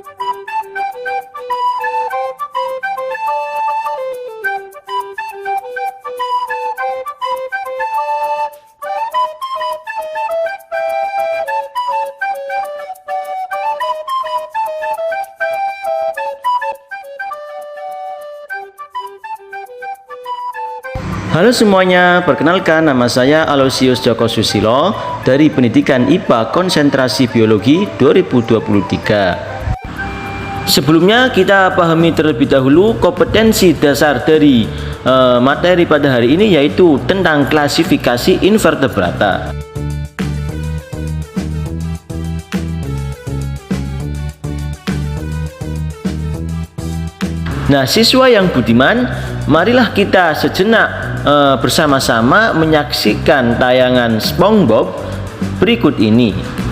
Halo semuanya, perkenalkan nama saya Aloysius Joko Susilo dari Pendidikan IPA Konsentrasi Biologi 2023. Sebelumnya kita pahami terlebih dahulu kompetensi dasar dari materi pada hari ini, yaitu tentang klasifikasi invertebrata. Nah, siswa yang budiman, marilah kita sejenak bersama-sama menyaksikan tayangan SpongeBob berikut ini.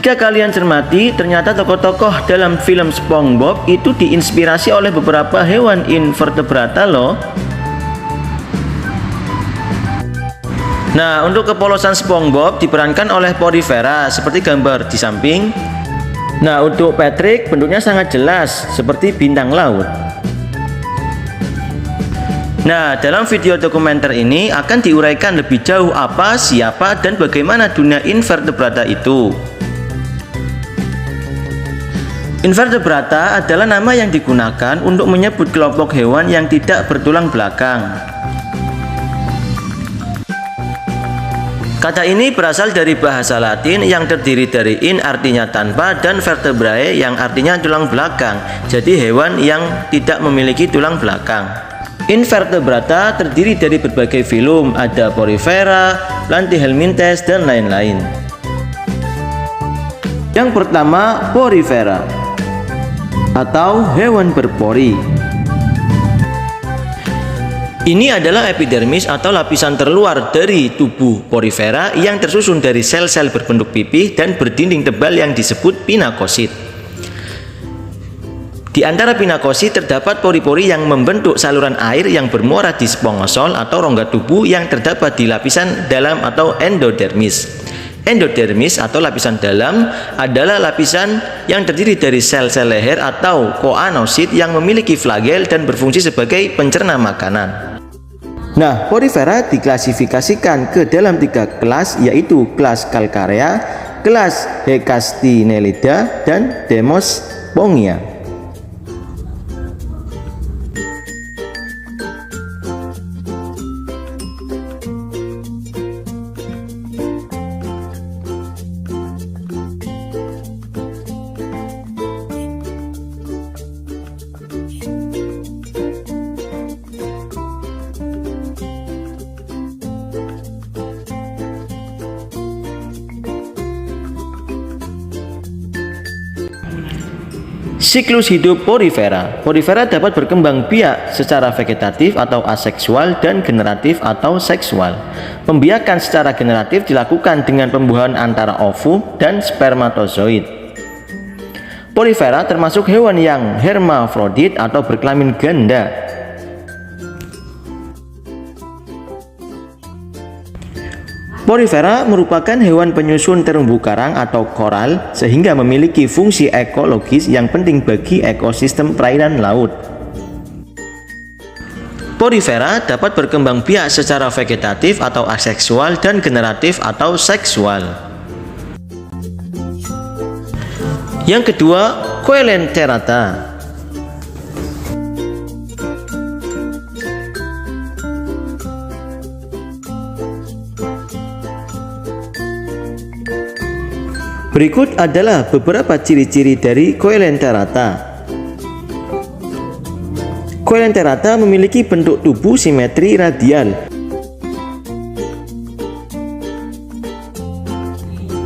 Jika kalian cermati, ternyata tokoh-tokoh dalam film SpongeBob itu diinspirasi oleh beberapa hewan invertebrata loh. Nah, untuk kepolosan SpongeBob diperankan oleh Porifera seperti gambar di samping. Nah, untuk Patrick bentuknya sangat jelas seperti bintang laut. Nah, dalam video dokumenter ini akan diuraikan lebih jauh apa, siapa, dan bagaimana dunia invertebrata itu. Invertebrata adalah nama yang digunakan untuk menyebut kelompok hewan yang tidak bertulang belakang. Kata ini berasal dari bahasa Latin yang terdiri dari in artinya tanpa dan vertebrae yang artinya tulang belakang. Jadi hewan yang tidak memiliki tulang belakang. Invertebrata terdiri dari berbagai filum, ada Porifera, Platyhelminthes, dan lain-lain. Yang pertama, Porifera atau hewan berpori. Ini adalah epidermis atau lapisan terluar dari tubuh Porifera yang tersusun dari sel-sel berbentuk pipih dan berdinding tebal yang disebut pinakosit. Di antara pinakosit terdapat pori-pori yang membentuk saluran air yang bermuara di spongosol atau rongga tubuh yang terdapat di lapisan dalam atau endodermis. Endodermis atau lapisan dalam adalah lapisan yang terdiri dari sel-sel leher atau koanosit yang memiliki flagel dan berfungsi sebagai pencerna makanan. Nah, Porifera diklasifikasikan ke dalam 3 kelas, yaitu kelas Calcarea, kelas Hecastinellida, dan Demospongia. Siklus hidup Porifera. Porifera dapat berkembang biak secara vegetatif atau aseksual dan generatif atau seksual. Pembiakan secara generatif dilakukan dengan pembuahan antara ovum dan spermatozoid. Porifera termasuk hewan yang hermafrodit atau berkelamin ganda. Porifera merupakan hewan penyusun terumbu karang atau koral, sehingga memiliki fungsi ekologis yang penting bagi ekosistem perairan laut. Porifera dapat berkembang biak secara vegetatif atau aseksual dan generatif atau seksual. Yang kedua, Coelenterata. Berikut adalah beberapa ciri-ciri dari Coelenterata. Coelenterata memiliki bentuk tubuh simetri radial.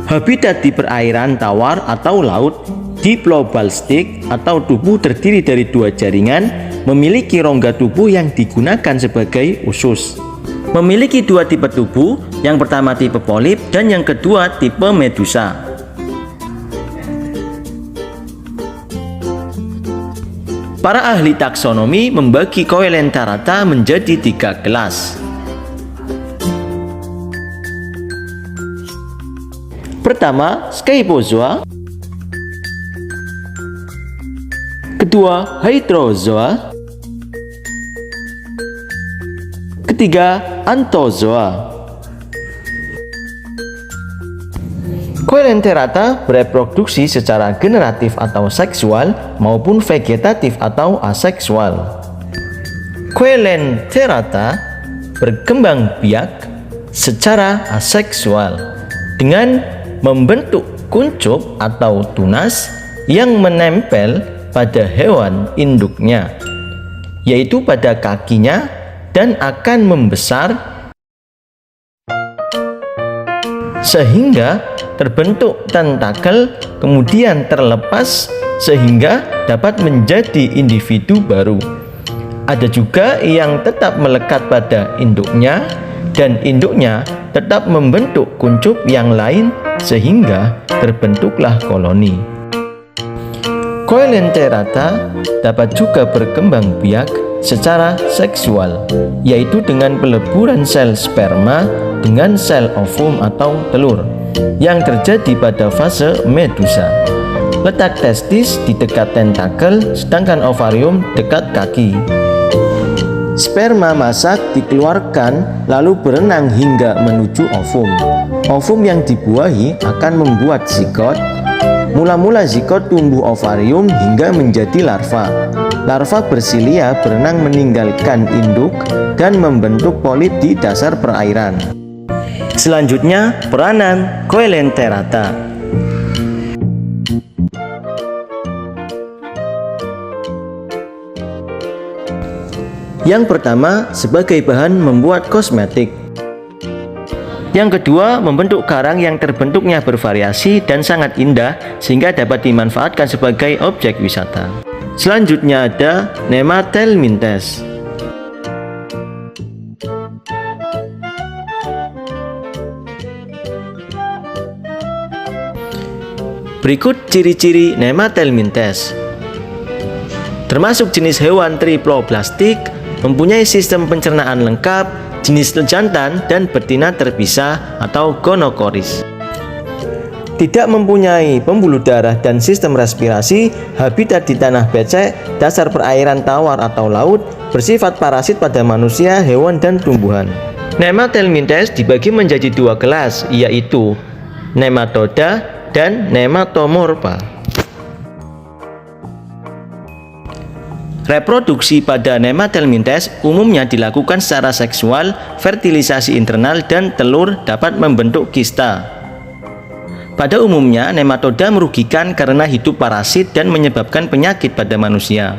Habitat di perairan tawar atau laut. Diplobalstik atau tubuh terdiri dari 2 jaringan, memiliki rongga tubuh yang digunakan sebagai usus. Memiliki dua tipe tubuh, yang pertama tipe polip dan yang kedua tipe medusa. Para ahli taksonomi membagi Coelenterata menjadi 3 kelas. Pertama, Scyphozoa. Kedua, Hydrozoa. Ketiga, Anthozoa. Coelenterata bereproduksi secara generatif atau seksual maupun vegetatif atau aseksual. Coelenterata berkembang biak secara aseksual dengan membentuk kuncup atau tunas yang menempel pada hewan induknya, yaitu pada kakinya, dan akan membesar sehingga terbentuk tentakel, kemudian terlepas sehingga dapat menjadi individu baru. Ada juga yang tetap melekat pada induknya dan induknya tetap membentuk kuncup yang lain sehingga terbentuklah koloni. Coelenterata dapat juga berkembang biak secara seksual, yaitu dengan peleburan sel sperma dengan sel ovum atau telur yang terjadi pada fase medusa. Letak testis di dekat tentakel, sedangkan ovarium dekat kaki. Sperma masak dikeluarkan lalu berenang hingga menuju ovum. Ovum yang dibuahi akan membuat zigot. Mula-mula zigot tumbuh ovarium hingga menjadi larva. Larva bersilia berenang meninggalkan induk dan membentuk polip di dasar perairan. Selanjutnya, peranan Coelenterata. Yang pertama, sebagai bahan membuat kosmetik. Yang kedua, membentuk karang yang terbentuknya bervariasi dan sangat indah sehingga dapat dimanfaatkan sebagai objek wisata. Selanjutnya ada Nemathelminthes. Berikut ciri-ciri Nemathelminthes. Termasuk jenis hewan triploblastik, mempunyai sistem pencernaan lengkap, jenis jantan dan betina terpisah atau gonokoris. Tidak mempunyai pembuluh darah dan sistem respirasi, habitat di tanah becek, dasar perairan tawar atau laut, bersifat parasit pada manusia, hewan, dan tumbuhan. Nemathelminthes dibagi menjadi 2 kelas, yaitu Nematoda dan Nematomorpha. Reproduksi pada Nemathelminthes umumnya dilakukan secara seksual, fertilisasi internal, dan telur dapat membentuk kista. Pada umumnya, nematoda merugikan karena hidup parasit dan menyebabkan penyakit pada manusia.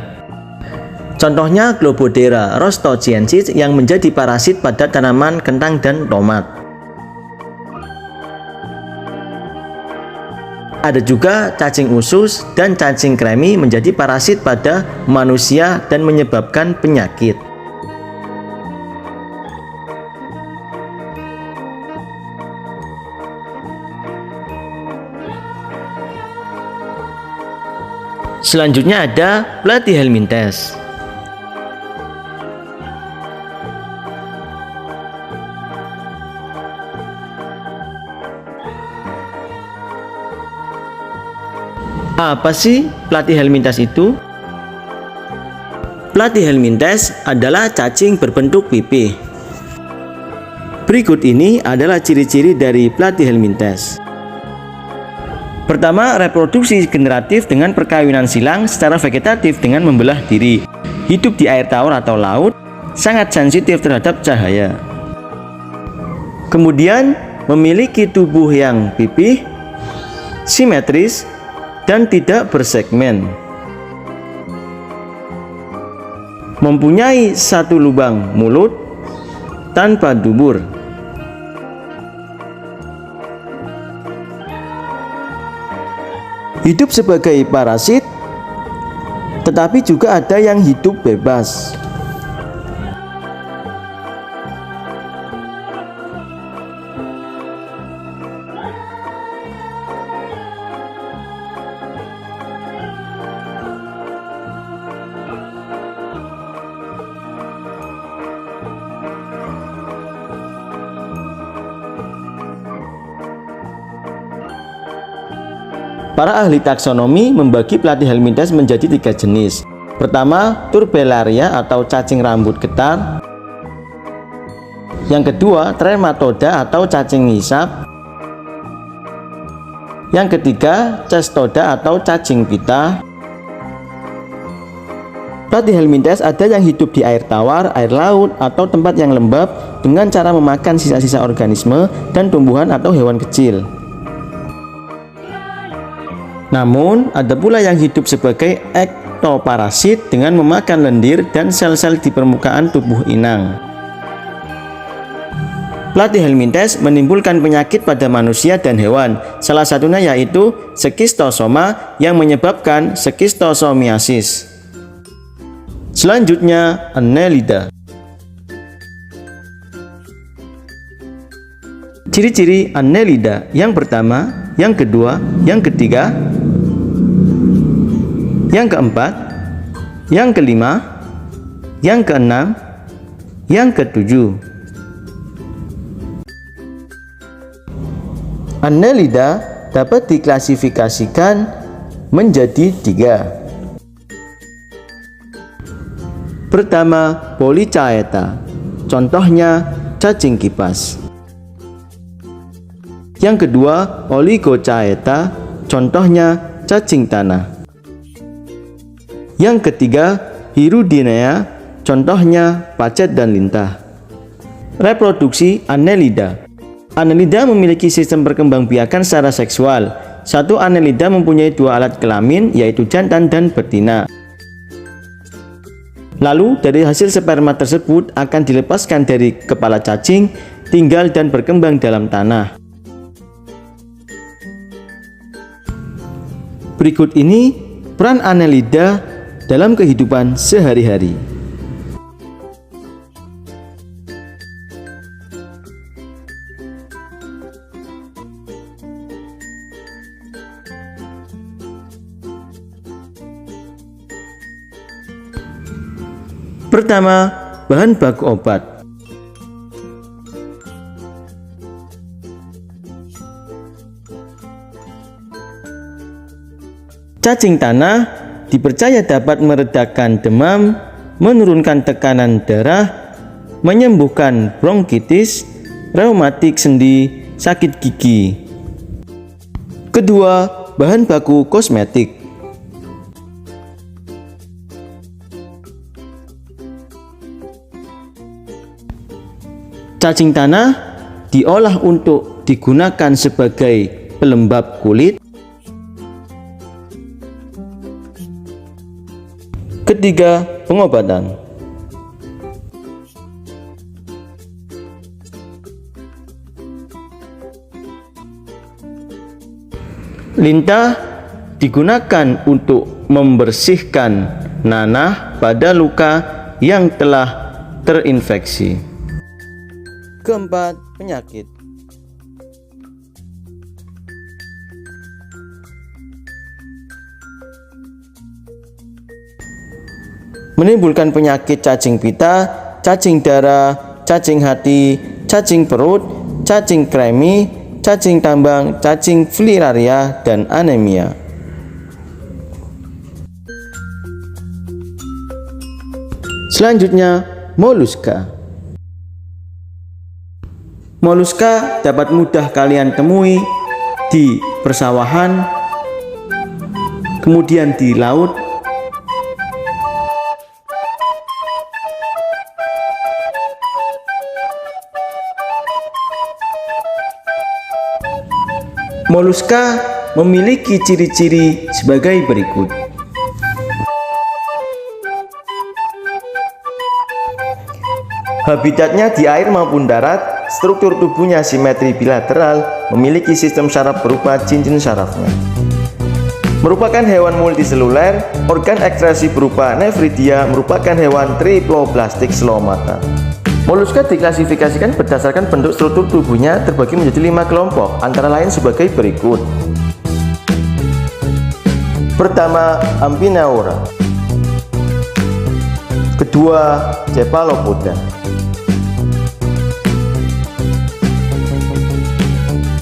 Contohnya Globodera rostochiensis yang menjadi parasit pada tanaman kentang dan tomat. Ada juga cacing usus dan cacing kremi menjadi parasit pada manusia dan menyebabkan penyakit. Selanjutnya ada Platyhelminthes. Apa sih Platyhelminthes itu? Platyhelminthes adalah cacing berbentuk pipih. Berikut ini adalah ciri-ciri dari Platyhelminthes. Pertama, reproduksi generatif dengan perkawinan silang secara vegetatif dengan membelah diri. Hidup di air tawar atau laut, sangat sensitif terhadap cahaya. Kemudian, memiliki tubuh yang pipih, simetris, dan tidak bersegmen. Mempunyai 1 lubang mulut tanpa dubur. Hidup sebagai parasit, tetapi juga ada yang hidup bebas. Para ahli taksonomi membagi Platyhelminthes menjadi 3 jenis. Pertama, Turbellaria atau cacing rambut getar. Yang kedua, Trematoda atau cacing ngisap. Yang ketiga, Cestoda atau cacing pita. Platyhelminthes ada yang hidup di air tawar, air laut, atau tempat yang lembab dengan cara memakan sisa-sisa organisme dan tumbuhan atau hewan kecil. Namun, ada pula yang hidup sebagai ektoparasit dengan memakan lendir dan sel-sel di permukaan tubuh inang. Platyhelminthes menimbulkan penyakit pada manusia dan hewan, salah satunya yaitu skistosoma yang menyebabkan skistosomiasis. Selanjutnya, Annelida. Ciri-ciri Annelida yang pertama, yang kedua, yang ketiga, yang keempat, yang kelima, yang keenam, yang ketujuh. Annelida dapat diklasifikasikan menjadi 3. Pertama, Polychaeta, contohnya cacing kipas. Yang kedua, Oligochaeta, contohnya cacing tanah. Yang ketiga, Hirudinea, contohnya pacet dan lintah. Reproduksi Annelida. Annelida memiliki sistem perkembangbiakan secara seksual. Satu Annelida mempunyai 2 alat kelamin, yaitu jantan dan betina. Lalu dari hasil sperma tersebut akan dilepaskan dari kepala cacing, tinggal dan berkembang dalam tanah. Berikut ini peran Annelida dalam kehidupan sehari-hari. Pertama, bahan baku obat. Cacing tanah dipercaya dapat meredakan demam, menurunkan tekanan darah, menyembuhkan bronkitis, reumatik sendi, sakit gigi. Kedua, bahan baku kosmetik. Cacing tanah diolah untuk digunakan sebagai pelembab kulit. Ketiga, pengobatan. Lintah digunakan untuk membersihkan nanah pada luka yang telah terinfeksi. Keempat, penyakit. Menimbulkan penyakit cacing pita, cacing darah, cacing hati, cacing perut, cacing kremi, cacing tambang, cacing filariasia, dan anemia. Selanjutnya, moluska. Moluska dapat mudah kalian temui di persawahan, kemudian di laut, Moluska memiliki ciri-ciri sebagai berikut. Habitatnya di air maupun darat. Struktur tubuhnya simetri bilateral, memiliki sistem saraf berupa cincin sarafnya. Merupakan hewan multiseluler, organ ekskresi berupa nefridia, merupakan hewan triploblastik selomata. Moluska diklasifikasikan berdasarkan bentuk struktur tubuhnya terbagi menjadi 5 kelompok, antara lain sebagai berikut. Pertama, Amphineura. Kedua, Cephalopoda.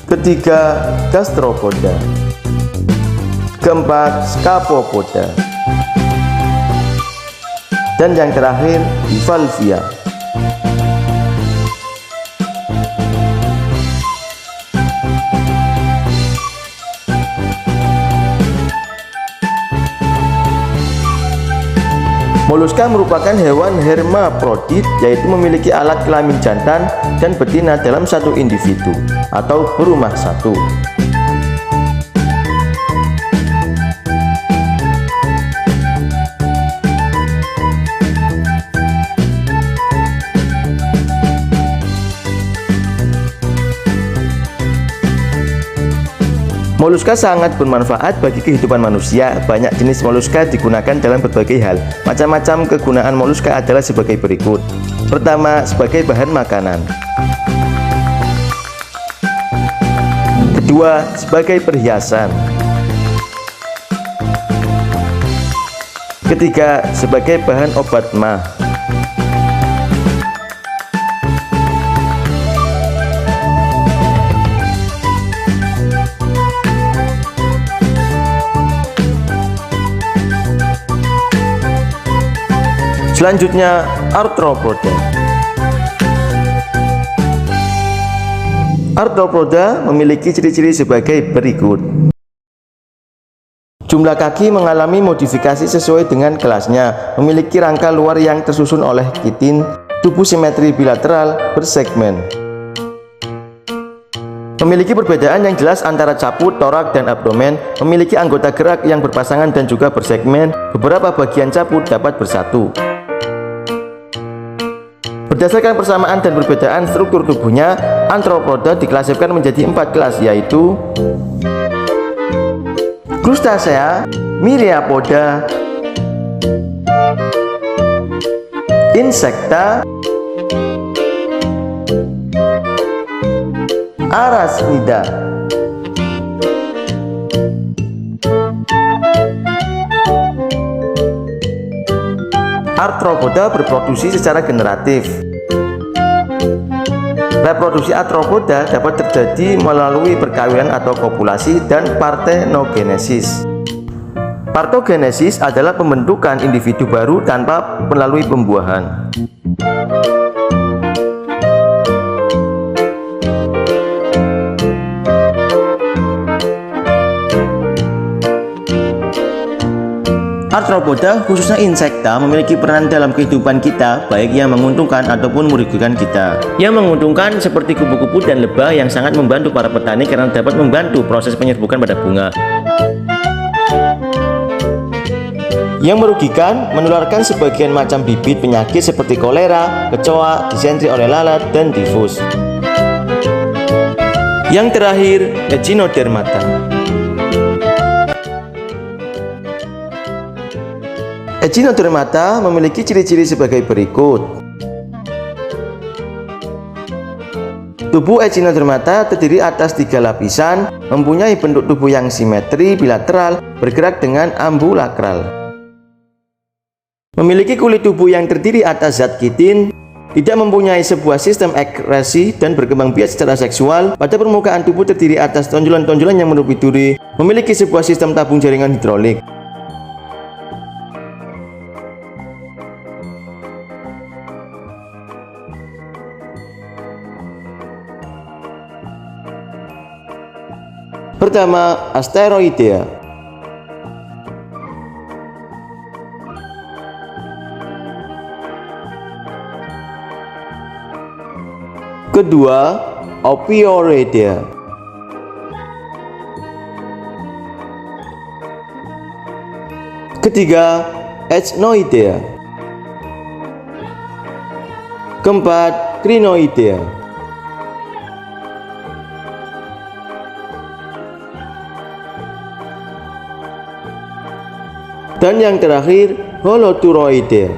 Ketiga, Gastropoda. keempat Scapopoda, dan yang terakhir Bivalvia. Moluska merupakan hewan hermaprodit, yaitu memiliki alat kelamin jantan dan betina dalam satu individu atau berumah satu. Moluska sangat bermanfaat bagi kehidupan manusia. Banyak jenis moluska digunakan dalam berbagai hal. Macam-macam kegunaan moluska adalah sebagai berikut. Pertama, sebagai bahan makanan. Kedua, sebagai perhiasan. Ketiga, sebagai bahan obat mah. Selanjutnya, Arthropoda. Arthropoda memiliki ciri-ciri sebagai berikut. Jumlah kaki mengalami modifikasi sesuai dengan kelasnya, memiliki rangka luar yang tersusun oleh kitin, tubuh simetri bilateral bersegmen. Memiliki perbedaan yang jelas antara caput, torak, dan abdomen, memiliki anggota gerak yang berpasangan dan juga bersegmen. Beberapa bagian caput dapat bersatu. Berdasarkan persamaan dan perbedaan struktur tubuhnya, Arthropoda diklasifikasikan menjadi 4 kelas, yaitu Crustacea, Myriapoda, Insecta, Arachnida. Arthropoda berproduksi secara generatif. Reproduksi arthropoda dapat terjadi melalui perkawinan atau kopulasi dan partenogenesis. Partogenesis adalah pembentukan individu baru tanpa melalui pembuahan. Arthropoda, khususnya Insecta, memiliki peran dalam kehidupan kita, baik yang menguntungkan ataupun merugikan kita. Yang menguntungkan seperti kupu-kupu dan lebah yang sangat membantu para petani karena dapat membantu proses penyerbukan pada bunga. Yang merugikan, menularkan sebagian macam bibit penyakit seperti kolera, kecoa, disentri oleh lalat, dan tifus. Yang terakhir, Echinodermata. Echinodermata memiliki ciri-ciri sebagai berikut. Tubuh Echinodermata terdiri atas 3 lapisan, mempunyai bentuk tubuh yang simetri bilateral, bergerak dengan ambulakral. Memiliki kulit tubuh yang terdiri atas zat kitin, tidak mempunyai sebuah sistem ekskresi dan berkembang biak secara seksual. Pada permukaan tubuh terdiri atas tonjolan-tonjolan yang menutupi duri, memiliki sebuah sistem tabung jaringan hidrolik. Pertama, Asteroidea. Kedua, Ophiuroidea. Ketiga, Echinoidea. Keempat, Crinoidea. Dan yang terakhir, Holoturoidea.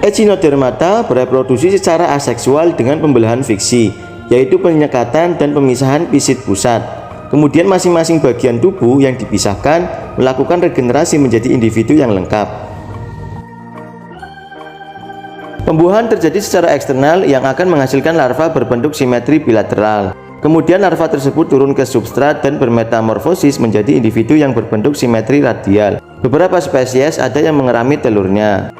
Echinodermata bereproduksi secara aseksual dengan pembelahan fiksi, yaitu penyekatan dan pemisahan pisit pusat. Kemudian masing-masing bagian tubuh yang dipisahkan melakukan regenerasi menjadi individu yang lengkap. Pembuahan terjadi secara eksternal yang akan menghasilkan larva berbentuk simetri bilateral. Kemudian larva tersebut turun ke substrat dan bermetamorfosis menjadi individu yang berbentuk simetri radial. Beberapa spesies ada yang mengerami telurnya.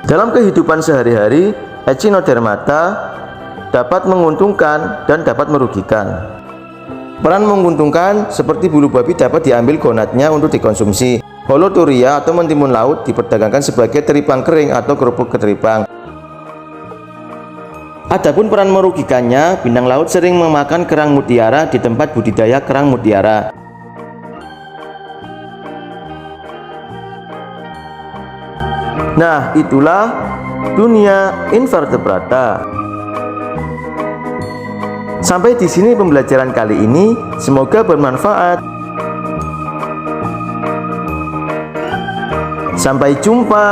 Dalam kehidupan sehari-hari, Echinodermata dapat menguntungkan dan dapat merugikan. Peran menguntungkan seperti bulu babi dapat diambil gonadnya untuk dikonsumsi. Holoturia atau mentimun laut diperdagangkan sebagai teripang kering atau kerupuk keteripang. Adapun peran merugikannya, bintang laut sering memakan kerang mutiara di tempat budidaya kerang mutiara. Nah, itulah dunia invertebrata. Sampai di sini pembelajaran kali ini, semoga bermanfaat. Sampai jumpa.